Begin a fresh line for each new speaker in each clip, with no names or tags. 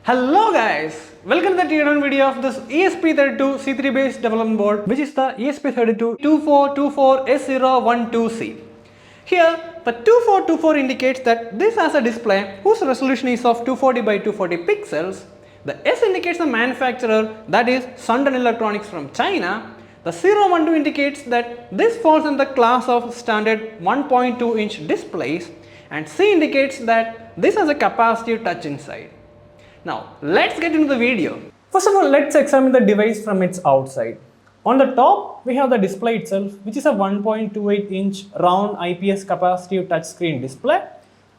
Hello guys, welcome to the teardown video of this ESP32-C3 based development board, which is the ESP32-2424S012C. Here, the 2424 indicates that this has a display whose resolution is of 240 by 240 pixels. The S indicates the manufacturer, that is Sundan Electronics from China. The 012 indicates that this falls in the class of standard 1.2 inch displays, and C indicates that this has a capacitive touch inside. Now let's get into the video. First of all, let's examine the device from its outside. On the top, we have the display itself, which is a 1.28 inch round IPS capacitive touchscreen display.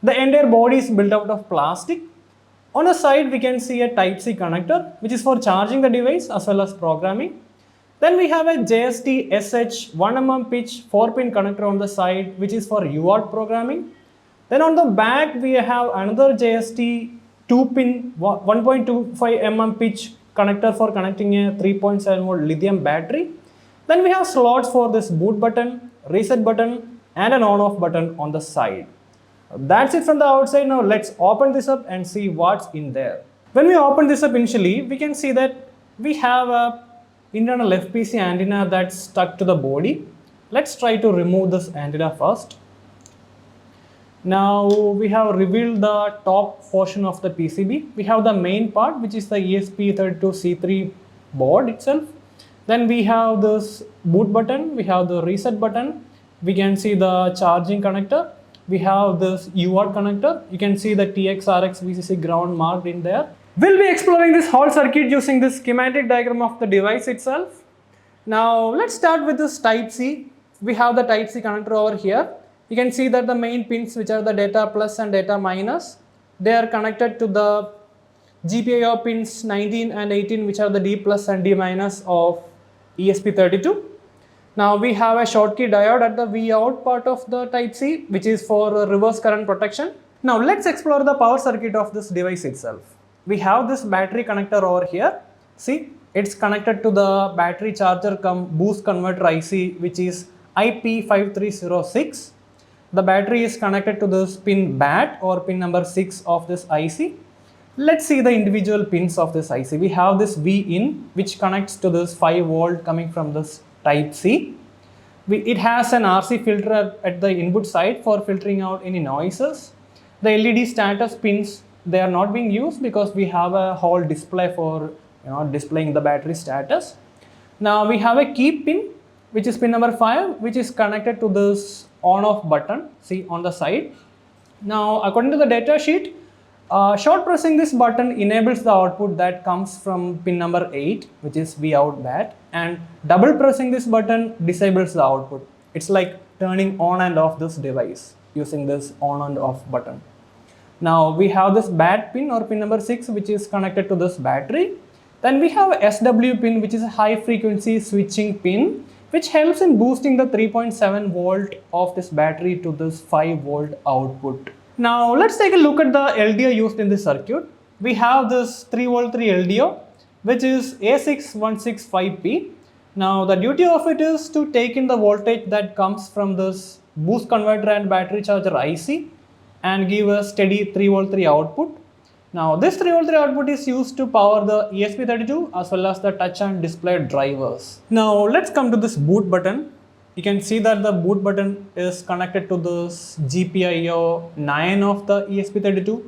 The entire body is built out of plastic. On the side, we can see a Type-C connector, which is for charging the device as well as programming. Then we have a JST SH 1mm pitch 4-pin connector on the side, which is for UART programming. Then on the back, we have another JST 2-pin 1.25 mm pitch connector for connecting a 3.7 volt lithium battery. Then we have slots for this boot button, reset button, and an on-off button on the side. That's it from the outside. Now let's open this up and see what's in there. When we open this up initially, we can see that we have a internal FPC antenna that's stuck to the body. Let's try to remove this antenna first. Now we have revealed the top portion of the PCB. We have the main part, which is the ESP32-C3 board itself. Then we have this boot button, we have the reset button, we can see the charging connector, we have this UART connector, you can see the TX, RX, VCC ground marked in there. We'll be exploring this whole circuit using this schematic diagram of the device itself. Now let's start with this Type-C. We have the Type-C connector over here. You can see that the main pins, which are the data plus and data minus, they are connected to the GPIO pins 19 and 18, which are the D plus and D minus of ESP32. Now we have a Schottky diode at the V out part of the Type-C, which is for reverse current protection. Now let's explore the power circuit of this device itself. We have this battery connector over here. See, it's connected to the battery charger cum boost converter IC, which is IP5306. The battery is connected to this pin BAT or pin number 6 of this IC. Let's see the individual pins of this IC. We have this V in, which connects to this 5 volt coming from this Type-C. It has an RC filter at the input side for filtering out any noises. The LED status pins, they are not being used because we have a whole display for displaying the battery status. Now we have a key pin, which is pin number 5, which is connected to this on-off button, see on the side. Now according to the data sheet, short pressing this button enables the output that comes from pin number 8, which is V out BAT, and double pressing this button disables the output. It's like turning on and off this device using this on and off button. Now we have this BAT pin or pin number 6, which is connected to this battery. Then we have a SW pin, which is a high frequency switching pin, which helps in boosting the 3.7 volt of this battery to this 5 volt output. Now let's take a look at the LDO used in this circuit. We have this 3 volt 3 LDO, which is A6165P. Now the duty of it is to take in the voltage that comes from this boost converter and battery charger IC and give a steady 3 volt 3 output. Now this 3 volt 3 output is used to power the ESP32 as well as the touch and display drivers. Now let's come to this boot button. You can see that the boot button is connected to this GPIO 9 of the ESP32.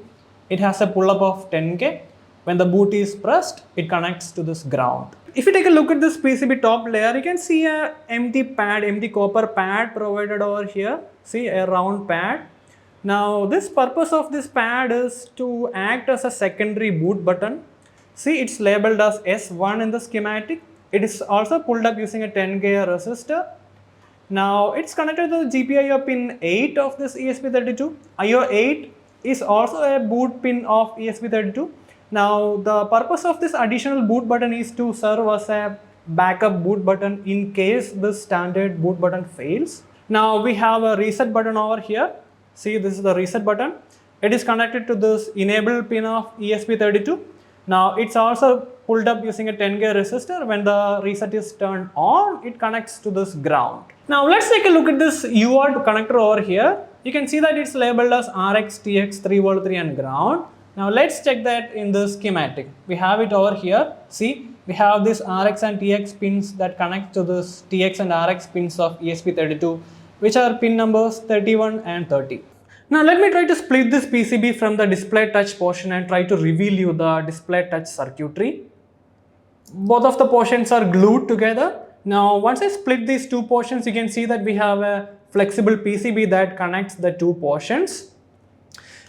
It has a pull-up of 10K. When the boot is pressed, it connects to this ground. If you take a look at this PCB top layer, you can see a empty copper pad provided over here. See, a round pad. Now this purpose of this pad is to act as a secondary boot button. See, it's labeled as S1 in the schematic. It is also pulled up using a 10K resistor. Now it's connected to the GPIO pin 8 of this ESP32. IO8 is also a boot pin of ESP32. Now the purpose of this additional boot button is to serve as a backup boot button in case the standard boot button fails. Now we have a reset button over here. See, this is the reset button. It is connected to this enable pin of ESP32. Now it's also pulled up using a 10K resistor. When the reset is turned on, it connects to this ground. Now let's take a look at this UART connector over here. You can see that it's labeled as RX, TX, 3 volt 3 and ground. Now let's check that in the schematic. We have it over here. See, we have this RX and TX pins that connect to this TX and RX pins of ESP32, which are pin numbers 31 and 30. Now let me try to split this PCB from the display touch portion and try to reveal you the display touch circuitry. Both of the portions are glued together. Now once I split these two portions, you can see that we have a flexible PCB that connects the two portions.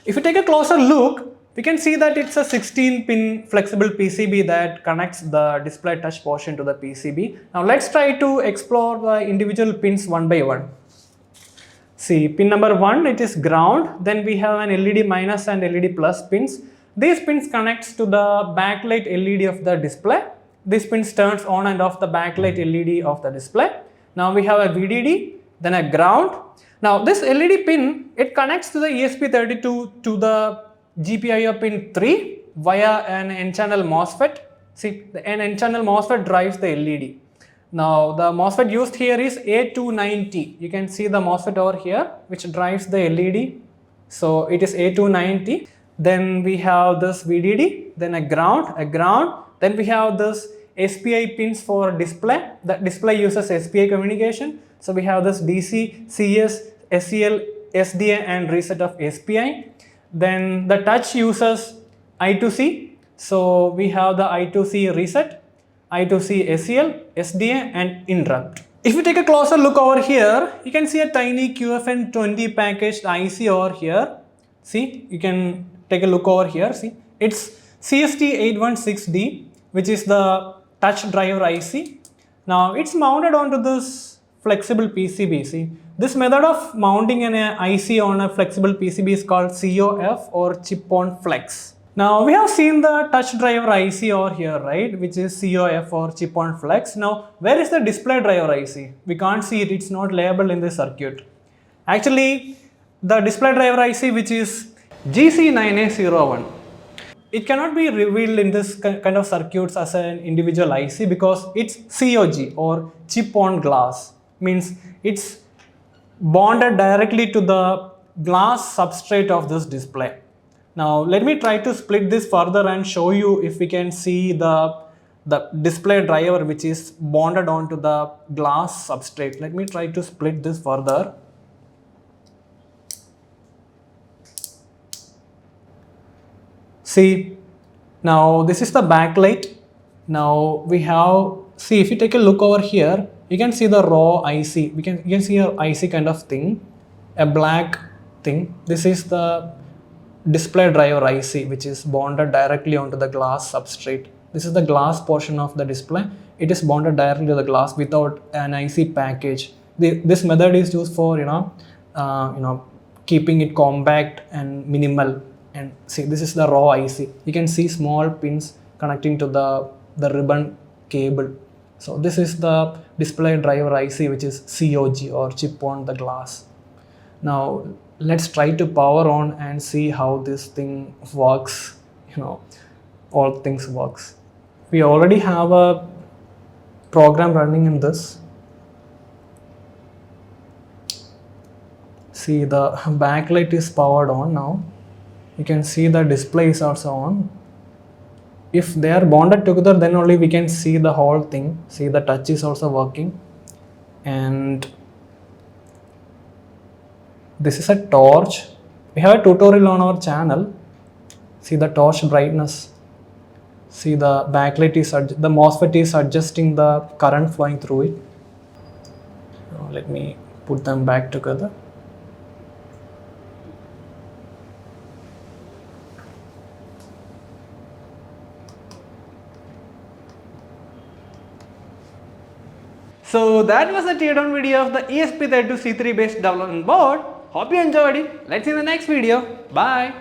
If you take a closer look, we can see that it's a 16-pin flexible PCB that connects the display touch portion to the PCB. Now let's try to explore the individual pins one by one. See, pin number 1, it is ground. Then we have an LED minus and LED plus pins. These pins connects to the backlight LED of the display. This pins turns on and off the backlight LED of the display. Now we have a VDD, then a ground. Now this LED pin, it connects to the ESP32 to the GPIO pin 3 via an N-channel MOSFET. See, the N-channel MOSFET drives the LED. Now the MOSFET used here is A290. You can see the MOSFET over here which drives the LED. So it is A290. Then we have this VDD, then a ground. Then we have this SPI pins for display. The display uses SPI communication. So we have this DC, CS, SEL, SDA and reset of SPI. Then the touch uses I2C. So we have the I2C reset, I2C SEL, SDA and interrupt. If you take a closer look over here, you can see a tiny QFN20 packaged IC over here. See, you can take a look over here. See, it's CST816D, which is the touch driver IC. Now it's mounted onto this flexible PCB. See, this method of mounting an IC on a flexible PCB is called COF or chip on flex. Now we have seen the touch driver IC over here, right, which is COF or chip on flex. Now where is the display driver IC? We can't see it, it's not labeled in the circuit. Actually, the display driver IC, which is GC9A01, it cannot be revealed in this kind of circuits as an individual IC because it's COG or chip on glass, means it's bonded directly to the glass substrate of this display. Now let me try to split this further and show you if we can see the display driver which is bonded onto the glass substrate. Let me try to split this further. See, now this is the backlight. Now we have, see, if you take a look over here, you can see the raw IC. You can see a IC kind of thing, a black thing. This is the display driver IC which is bonded directly onto the glass substrate. This is the glass portion of the display. It is bonded directly to the glass without an IC package. This method is used for keeping it compact and minimal. And see, this is the raw IC. You can see small pins connecting to the ribbon cable. So this is the display driver IC which is COG or chip on the glass. Now let's try to power on and see how this thing works. All things works. We already have a program running in this. See, the backlight is powered on now. You can see the display is also on. If they are bonded together, then only we can see the whole thing. See, the touch is also working. And this is a torch. We have a tutorial on our channel. See the torch brightness. See, the backlight is, the MOSFET is adjusting the current flowing through it. Now, let me put them back together. So that was a teardown video of the ESP32-C3 based development board. Hope you enjoyed it. Let's see you in the next video. Bye.